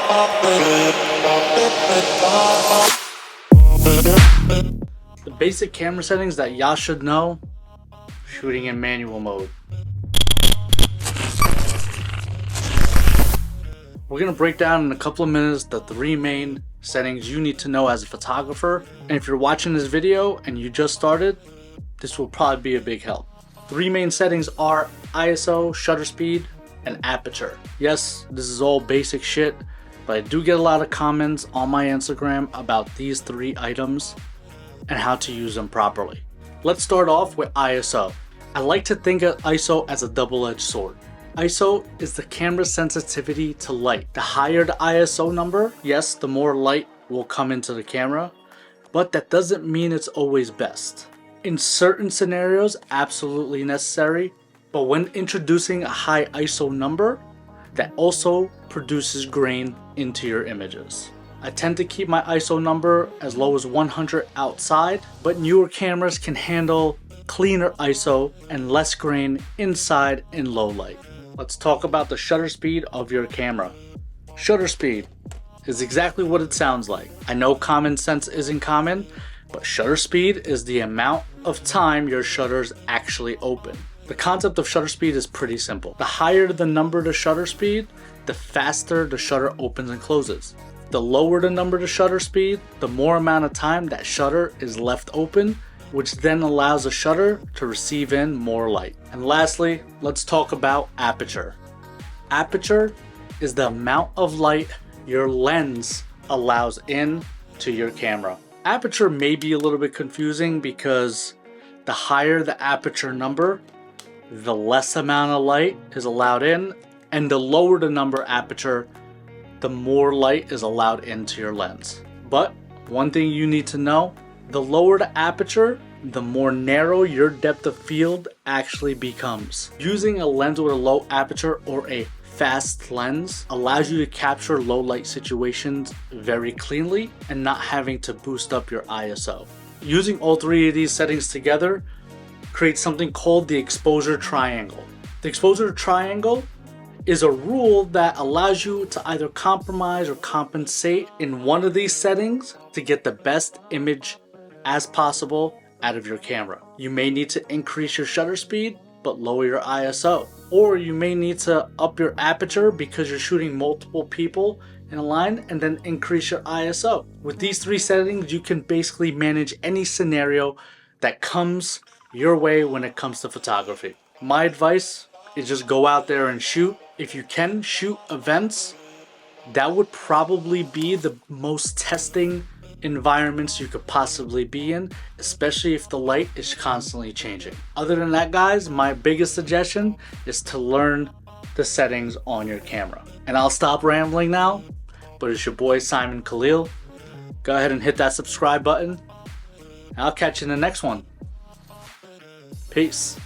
The basic camera settings that y'all should know: shooting in manual mode. We're going to break down in a couple of minutes the 3 main settings you need to know as a photographer. And if you're watching this video and you just started, this will probably be a big help. 3 main settings are ISO, shutter speed, and aperture. Yes, this is all basic shit, but I do get a lot of comments on my Instagram about these 3 items and how to use them properly. Let's start off with ISO. I like to think of ISO as a double-edged sword. ISO is the camera's sensitivity to light. The higher the ISO number, yes, the more light will come into the camera, but that doesn't mean it's always best. In certain scenarios, absolutely necessary, but when introducing a high ISO number, that also produces grain into your images. I tend to keep my ISO number as low as 100 outside, but newer cameras can handle cleaner ISO and less grain inside in low light. Let's talk about the shutter speed of your camera. Shutter speed is exactly what it sounds like. I know common sense isn't common, but shutter speed is the amount of time your shutters actually open. The concept of shutter speed is pretty simple. The higher the number to shutter speed, the faster the shutter opens and closes. The lower the number to shutter speed, the more amount of time that shutter is left open, which then allows the shutter to receive in more light. And lastly, let's talk about aperture. Aperture is the amount of light your lens allows in to your camera. Aperture may be a little bit confusing because the higher the aperture number, the less amount of light is allowed in, and the lower the number aperture, the more light is allowed into your lens. But one thing you need to know: the lower the aperture, the more narrow your depth of field actually becomes. Using a lens with a low aperture or a fast lens allows you to capture low light situations very cleanly and not having to boost up your ISO. Using all 3 of these settings together creates something called the exposure triangle. The exposure triangle is a rule that allows you to either compromise or compensate in one of these settings to get the best image as possible out of your camera. You may need to increase your shutter speed but lower your ISO, or you may need to up your aperture because you're shooting multiple people in a line and then increase your ISO. With these 3 settings, you can basically manage any scenario that comes your way when it comes to photography. My advice is just go out there and shoot. If you can shoot events, that would probably be the most testing environments you could possibly be in, especially if the light is constantly changing. Other than that, guys, my biggest suggestion is to learn the settings on your camera. And I'll stop rambling now, but it's your boy Simon Khalil. Go ahead and hit that subscribe button. I'll catch you in the next one. Peace.